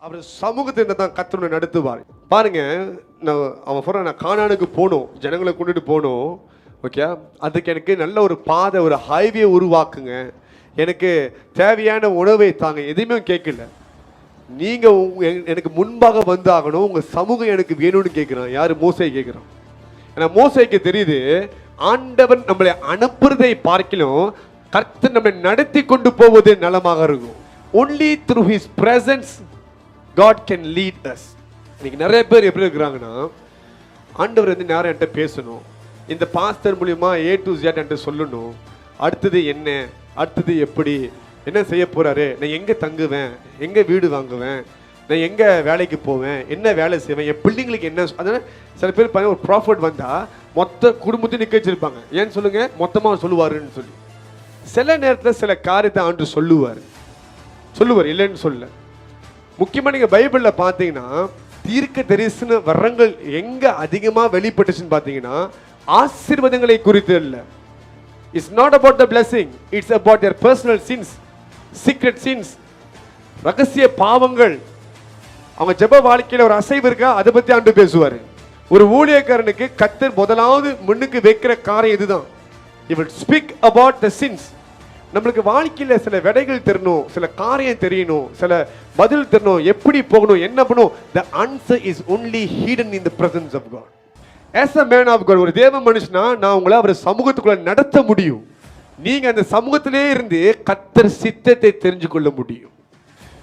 அவர் சமூகத்தை தான் கர்த்தர் நடத்துவார். பாருங்க, அவன் சொல்ற நான் கானானுக்கு போகணும், ஜனங்களை கொண்டுட்டு போகணும். ஓகே, அதுக்கு எனக்கு நல்ல ஒரு பாதை, ஒரு ஹைவே உருவாக்குங்க, எனக்கு தேவையான உணவை தாங்க. எதுவுமே கேட்கல. நீங்கள் எனக்கு முன்பாக வந்தாகணும், உங்கள் சமூகம் எனக்கு வேணும்னு கேட்குறான். யார்? மோசே கேட்குறான். ஏன்னா மோசேக்கு தெரியுது, ஆண்டவன் நம்மளை அனுப்புறதை பார்க்கலும் கர்த்தர் நம்மளை நடத்தி கொண்டு போவது நலமாக இருக்கும். Only through his presence God can lead us. இன்னைக்கு நிறைய பேர் எப்படி இருக்கிறாங்கன்னா, ஆண்டவர் வந்து நேரம் என்கிட்ட பேசணும், இந்த பாஸ்டர் மூலியமா A to Z என்கிட்ட சொல்லணும், அடுத்தது என்ன, அடுத்தது எப்படி, என்ன செய்ய போறாரு, நான் எங்கே தங்குவேன், எங்கே வீடு வாங்குவேன், நான் எங்கே வேலைக்கு போவேன், என்ன வேலை செய்வேன், என் பிள்ளைங்களுக்கு என்ன. அதனால் சில பேர் பாருங்க, ஒரு ப்ராஃபிட் வந்தால் மொத்த குடும்பத்தையும் நிற்க வச்சிருப்பாங்க. ஏன்னு சொல்லுங்க, மொத்தமாக சொல்லுவாருன்னு சொல்லி. சில நேரத்தில் சில காரியத்தை ஆண்டு சொல்லுவார் இல்லைன்னு சொல்ல. முக்கியமாக நீங்கள் பைபிளில் பார்த்தீங்கன்னா தீர்க்க தரிசன வரங்கள் எங்கே அதிகமாக வெளிப்பட்டுச்சுன்னு பார்த்தீங்கன்னா ஆசீர்வாதங்களை குறித்து இல்லை. It's not about the blessing, it's about their personal sins, secret sins, ரகசிய பாவங்கள். அவங்க ஜெப வாழ்க்கையில் ஒரு அசைவு இருக்கா, அதை பற்றி ஆண்டு பேசுவார். ஒரு ஊழியக்காரனுக்கு கர்த்தர் முதலாவது முன்னுக்கு வைக்கிற காரியம் இதுதான். He will speak about the sins. நம்மளுக்கு வாழ்க்கையில் சில விடைகள் தெரியணும், சில காரியம் தெரியணும், சில பதில் தெரியணும், எப்படி போகணும், என்ன பண்ணணும். The answer is only hidden in the presence of God. As a man of God, ஒரு தேவ மனுஷனா நான் உங்களை அவர் சமூகத்துக்குள்ள நடத்த முடியும். நீங்க அந்த சமூகத்திலே இருந்து கர்த்தர் சித்தத்தை தெரிஞ்சு கொள்ள முடியும்.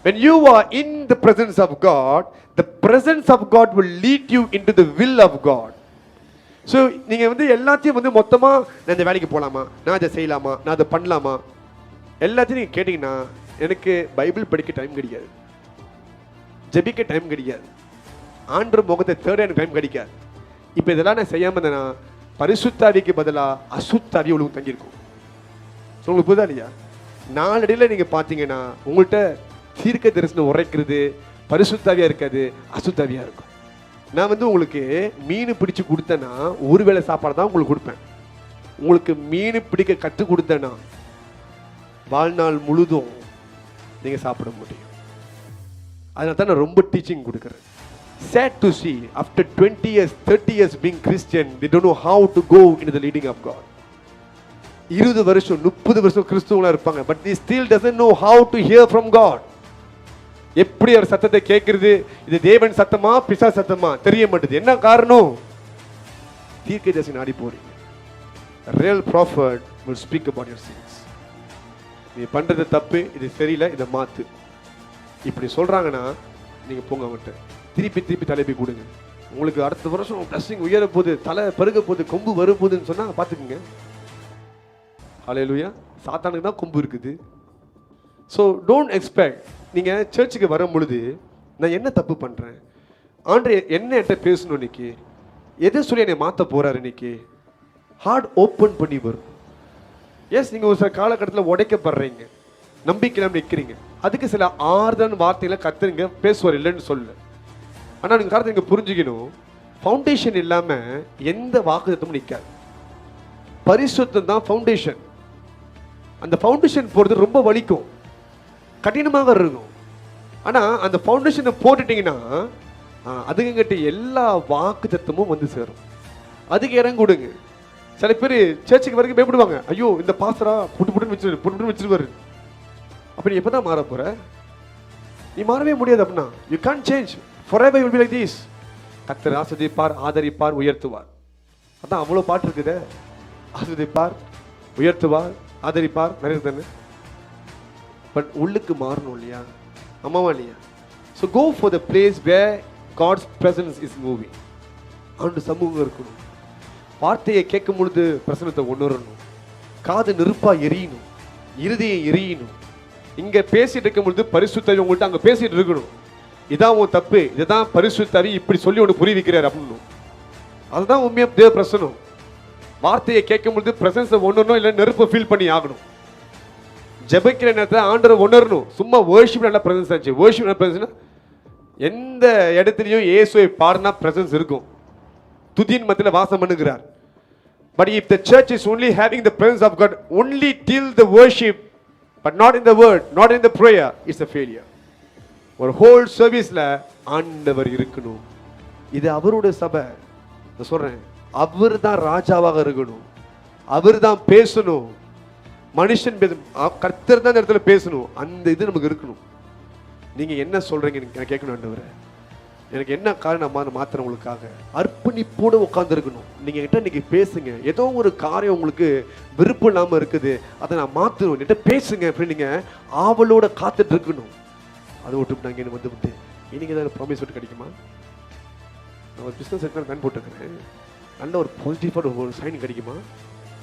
When you are in the presence of God, the presence of God will lead you into the will of God. So நீங்கள் வந்து எல்லாத்தையும் வந்து மொத்தமாக நான் இந்த வேலைக்கு போகலாமா, நான் அதை செய்யலாமா, நான் அதை பண்ணலாமா, எல்லாத்தையும் நீங்கள் கேட்டிங்கன்னா எனக்கு பைபிள் படிக்க டைம் கிடைக்காது, ஜெபிக்க டைம் கிடைக்காது, ஆண்டவர் முகத்தை தேட எனக்கு டைம் கிடைக்காது. இப்போ இதெல்லாம் நான் செய்யாமல் இருந்தேன்னா பரிசுத்தாவிக்கு பதிலாக அசுத்தாவி உங்களுக்கு தங்கியிருக்கும். ஸோ உங்களுக்கு புரியுதா இல்லையா? நாளடியில் நீங்கள் பார்த்தீங்கன்னா உங்கள்கிட்ட தீர்க்க தரிசனம் உரைக்கிறது பரிசுத்தாவியாக இருக்காது, அசுத்தாவியாக இருக்கும். நான் வந்து உங்களுக்கு மீன் பிடிச்சி கொடுத்தேன்னா ஒரு வேளை சாப்பாடு தான் உங்களுக்கு கொடுப்பேன். உங்களுக்கு மீன் பிடிக்க கற்றுக் கொடுத்தேன்னா வாழ்நாள் முழுதும் நீங்கள் சாப்பிட முடியும். அதனால தான் நான் ரொம்ப டீச்சிங் கொடுக்குறேன். Sad to see, after 20 years, 30 years being Christian, they don't know how to go into the leading of God. 20 வருஷம் 30 வருஷம் கிறிஸ்துவங்களா இருப்பாங்க, but they still doesn't know how to hear from God. எப்படி அவர் சத்தத்தை கேட்கிறது, இது தேவன் சத்தமா பிசா சத்தமா தெரிய மாட்டேது. என்ன காரணம்? தீர்க்கதரிசி நாடி போறீங்க. Real prophet will speak about your sins. நீ பண்றது தப்பு, இது சரியில்லை, இதை மாத்து, இப்படி சொல்றாங்கன்னா நீங்க போங்க அவன்கிட்ட திருப்பி திருப்பி தலைப்பி கொடுங்க. உங்களுக்கு அடுத்த வருஷம் பிளஸிங் உயர போகுது, தலை பருக போகுது, கொம்பு வர போகுதுன்னு சொன்னா பாத்துக்குங்க. ஹல்லேலூயா. சாத்தானுக்கு தான் கொம்பு இருக்குது. So don't expect. நீங்கள் சர்ச்சுக்கு வரும் பொழுது நான் என்ன தப்பு பண்ணுறேன், ஆண்டவர் என்ன என்கிட்ட பேசணும், இன்னைக்கு எதை சொல்லி என்னை மாற்ற போகிறாரு, இன்னைக்கு ஹார்ட் ஓப்பன் பண்ணி வரும். எஸ், நீங்கள் ஒரு சில காலகட்டத்தில் உடைக்கப்படுறீங்க, நம்பிக்கையில நிற்கிறீங்க, அதுக்கு சில ஆறுதல் வார்த்தைகளை கத்துறீங்க, பேசுவார் இல்லைன்னு சொல்ல. ஆனால் நீங்கள் காரணத்தை நீங்கள் புரிஞ்சுக்கணும், ஃபவுண்டேஷன் இல்லாமல் எந்த வாக்குத்தத்தமும் நிற்காது. பரிசுத்தம் தான் ஃபவுண்டேஷன். அந்த ஃபவுண்டேஷன் போகிறது ரொம்ப வலிக்கும், கடினமாக இருக்கும். ஆனால் அந்த ஃபவுண்டேஷனை போட்டுட்டிங்கன்னா அதுங்கிட்ட எல்லா வாக்கு தத்துவமும் வந்து சேரும். அதுக்கு இறங்க கொடுங்க. சில பேர் சர்ச்சுக்கு வரைக்கும் பயப்படுவாங்க, ஐயோ இந்த பாஸ்டரா புட்டு வச்சிருவாரு. அப்போ நீ எப்போ தான் மாற போகிற? நீ மாறவே முடியாது. அப்படின்னா you can't change, forever you will be like this. கர்த்தர் ஆசீர்வதிப்பார், ஆதரிப்பார், உயர்த்துவார். அதான் அவ்வளோ பாட்டு இருக்குதே, ஆசீர்வதிப்பார், உயர்த்துவார், ஆதரிப்பார், நிறைய தானே. பட் உள்ளுக்கு மாறணும் இல்லையா, அம்மாவா இல்லையா? So go for the place where God's presence is moving. And சமூகம் இருக்கணும். வார்த்தையை கேட்கும் பொழுது பிரசனத்தை உணரணும், காது நெருப்பாக எரியணும், இருதயம் எரியணும். இங்கே பேசிட்டு இருக்கும் பொழுது பரிசுத்தாவி உங்கள்கிட்ட அங்கே பேசிட்டு இருக்கணும். இதான் உன் தப்பு, இதுதான் பரிசுத்தாவி இப்படி சொல்லி ஒன்று புரிய வைக்கிறார் அப்படின்னு. அதுதான் உண்மையாக தேவ பிரசனம். வார்த்தையை கேட்கும் பொழுது பிரசன்ஸை உணரணும், இல்லை நெருப்பை ஃபீல் பண்ணி ஆகணும். ஜெபிக்கிற நேரத்தில் ஆண்டவரை உணரணும். சும்மா வர்ஷிப் நல்ல பிரசன்ஸ் ஆச்சு. வர்ஷிப் நல்ல பிரசன்ஸ் எந்த இடத்துலையும் இயேசுவை பாடினா பிரசன்ஸ் இருக்கும். துதியின் மத்தியில் வாசம் பண்ணுகிறார். But if the church is only having the presence of God only till the worship but not in the word, not in the prayer, it's a failure. ஒரு ஹோல் சர்வீஸ்ல ஆண்டவர் இருக்கணும். இது அவருடைய சபை. நான் சொல்றேன், அவர் தான் ராஜாவாக இருக்கணும், அவர் தான் பேசணும். மனுஷன் கர்த்தர் தான் இந்த இடத்துல பேசணும். அந்த இது நமக்கு இருக்கணும். நீங்க என்ன சொல்றீங்க எனக்கு கேட்கணும். ஆண்டவரே, எனக்கு என்ன காரணம் மாத்திரம் உங்களுக்காக அர்ப்பணிப்போடு உட்கார்ந்து இருக்கணும். நீங்க கிட்ட இன்னைக்கு பேசுங்க. ஏதோ ஒரு காரியம் உங்களுக்கு விருப்பம் இல்லாம இருக்குது, அதை நான் மாத்தணும், என்கிட்ட பேசுங்க அப்படின்னு நீங்க ஆவலோட காத்துட்டு இருக்கணும். அதை விட்டு நாங்க என்ன வந்து இன்னைக்கு ஏதாவது ப்ராமிஸ் விட்டு கிடைக்குமா? நான் ஒரு பிஸ்னஸ் செக்டர் பிளான் போட்டுருக்கிறேன், நல்ல ஒரு பாசிட்டிவான ஒரு சைன் கிடைக்குமா,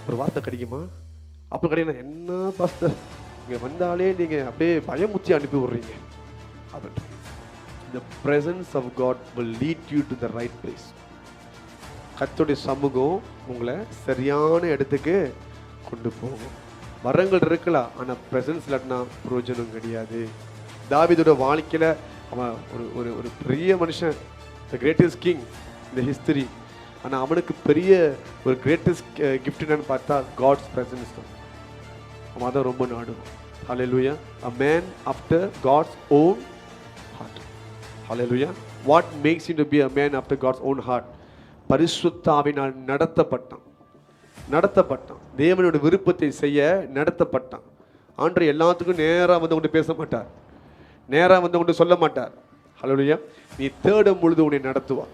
ஒரு வார்த்தை கிடைக்குமா? அப்போ கிடையாது. என்ன பாஸ்டர், இங்கே வந்தாலே நீங்கள் அப்படியே பயமுச்சி அனுப்பி விடுறீங்க. அப்படின்ட்டு the presence of God will lead you to the right place. கர்த்தருடைய சமூகம் உங்களை சரியான இடத்துக்கு கொண்டு போகும். வரங்கள் இருக்கலாம், ஆனால் பிரசன்ஸ் இல்லாட்டினா பிரயோஜனம் கிடையாது. தாவீதோட வாழ்க்கையில் அவன் ஒரு ஒரு பெரிய மனுஷன், த கிரேட்டஸ்ட் கிங் இந்த ஹிஸ்டரி. ஆனால் அவனுக்கு பெரிய ஒரு கிரேட்டஸ்ட் கிஃப்ட் என்னன்னு பார்த்தா காட்ஸ் பிரசன்ஸ் தான். அவன் அதான் ரொம்ப நாடுவான். ஹல்லேலூயா. a man after God's own heart. Hallelujah. what makes him to be a man after God's own heart? பரிசுத்த ஆவியினால் நடத்தப்பட்டான். தேவனுடைய விருப்பத்தை செய்ய நடத்தப்பட்டான். ஆண்டவர் எல்லாத்துக்கும் நேராக வந்து கொண்டு பேச மாட்டார், நேராக வந்து கொண்டு சொல்ல மாட்டார். ஹல்லேலூயா. நீ தேடும் பொழுது உன்னை நடத்துவார்.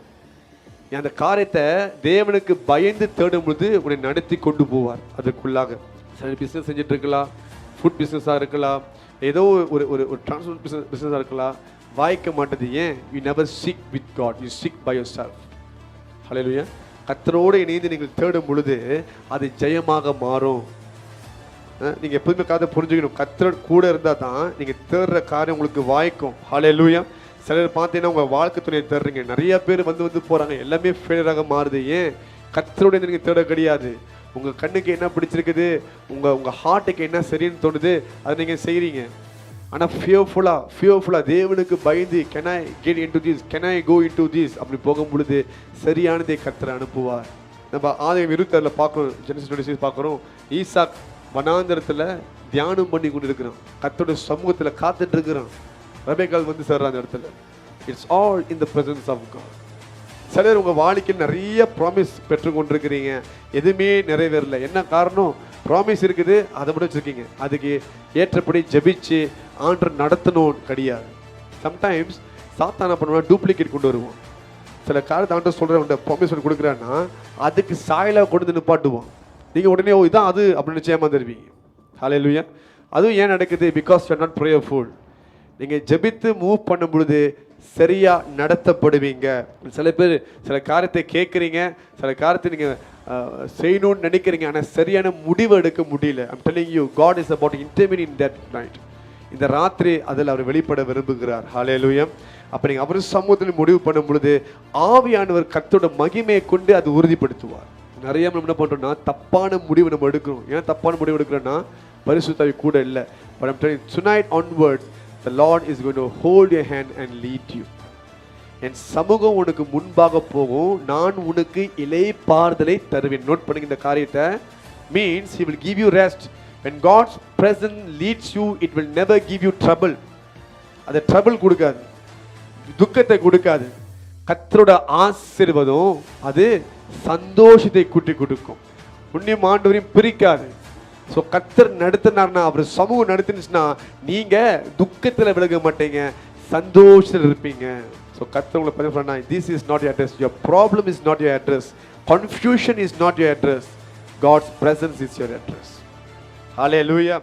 அந்த காரியத்தை தேவனுக்கு பயந்து தேடும் பொழுது உன்னை நடத்தி கொண்டு போவார். அதுக்குள்ளாக சில பிஸ்னஸ் செஞ்சுட்டு இருக்கலாம், ஃபுட் பிஸ்னஸாக இருக்கலாம், ஏதோ ஒரு ஒரு டிரான்ஸ்போர்ட் பிஸ்னஸாக இருக்கலாம். வாய்க்க மாட்டது ஏன்? You never seek with God, you seek by your self. Hallelujah. கர்த்தரோடு இணைந்து நீங்கள் தேடும் பொழுது அது ஜெயமாக மாறும். நீங்கள் எப்போதுமே காதை புரிஞ்சுக்கணும், கர்த்தரோடு கூட இருந்தால் தான் நீங்கள் தேடுற காரியம் உங்களுக்கு வாய்க்கும். ஹல்லேலூயா. சிலர் பார்த்தீங்கன்னா உங்கள் வாழ்க்கை துணையை தேடுறீங்க, நிறைய பேர் வந்து போகிறாங்க, எல்லாமே ஃபெயிலியராக மாறுது. ஏன்? கர்த்தரோடு நீங்கள் தேட கிடையாது. உங்கள் கண்ணுக்கு என்ன பிடிச்சிருக்குது, உங்கள் ஹார்ட்டுக்கு என்ன சரின்னு தோணுது, அதை நீங்கள் செய்கிறீங்க. ஆனால் ஃபியர்ஃபுல்லாக தேவனுக்கு பயந்து can I get into this, can I go into this அப்படி போகும் பொழுது சரியானதை கர்த்தர் அனுப்புவார். நம்ம ஆதியாகமம் 26 பார்க்குறோம், ஜெனசிஸ் 26 பார்க்குறோம். ஈசாக் வனாந்தரத்தில் தியானம் பண்ணி கொண்டு இருக்கிறான், கர்த்தருடைய சமூகத்தில் காத்துட்டு இருக்கிறான். ரெபெக்காள் வந்து சேர்ற அந்த இடத்துல. It's all in the presence of God. சிலர் உங்கள் வாழ்க்கையில் நிறைய ப்ராமிஸ் பெற்றுக்கொண்டிருக்கிறீங்க, எதுவுமே நிறைவேறல. என்ன காரணம்? ப்ராமிஸ் இருக்குது, அதை மட்டும் வச்சுருக்கீங்க. அதுக்கு ஏற்றபடி ஜெபிச்சு ஆண்டவர் நடத்தணும் கிடையாது. சம்டைம்ஸ் சாத்தான பண்ணுவோம், டூப்ளிகேட் கொண்டு வருவோம். சில காரியத்தை ஆண்டவர் சொல்கிற ப்ராமிஸ் ஒன்று கொடுக்குறான்னா அதுக்கு சாயலாக கொண்டு வந்து நிப்பாட்டுவோம். நீங்கள் உடனே இதான் அது அப்படின்னு நிச்சயமாக தருவீங்க. ஹல்லேலூயா. அதுவும் ஏன் நடக்குது? Because you are not prayerful. நீங்கள் ஜெபித்து மூவ் பண்ணும் பொழுது சரியாக நடத்தப்படுவீங்க. சில பேர் சில காரியத்தை கேட்குறீங்க, சில காரியத்தை நீங்கள் செய்யணும்னு நினைக்கிறீங்க, ஆனால் சரியான முடிவு எடுக்க முடியல. I'm telling you, God is about to intervene in that night. இந்த ராத்திரி அதில் அவர் வெளிப்பட விரும்புகிறார். ஹல்லேலூயா. அப்போ நீங்கள் அவர் சமூகத்தில் முடிவு பண்ணும் பொழுது ஆவியானவர் கர்த்தரோட மகிமையை கொண்டு அது உறுதிப்படுத்துவார். நிறைய நம்ம என்ன பண்ணுறோம்னா தப்பான முடிவு நம்ம எடுக்கிறோம். ஏன் தப்பான முடிவு எடுக்கிறோன்னா பரிசுத்த ஆவி கூட இல்லை. But I'm telling you, tonight onwards the Lord is going to hold your hand and lead you. என் சமூகம் உனக்கு முன்பாக போகும், நான் உனக்கு இளைப்பாறுதலை தருவேன். நோட் பண்ணுங்க இந்த காரியத்தை. Means he will give you rest. When God's presence leads you, it will never give you trouble. அது trouble கொடுக்காது, துக்கத்தை கொடுக்காது. கர்த்தரோட ஆசீர்வாதம் அது சந்தோஷத்தை கூட்டி கொடுக்கும், புண்ணியம் ஆண்டவரையும் பிரிக்காது. ஸோ கர்த்தர் நடத்தினார்னா, அவர் சமூகம் நடத்தினுச்சுன்னா நீங்கள் துக்கத்தில் விலக மாட்டீங்க, சந்தோஷத்தில் இருப்பீங்க. ஸோ கர்த்தர் உங்களை பதிவு பண்ணா, this is not your address, your problem is not your address, confusion is not your address, God's presence is your address. Hallelujah.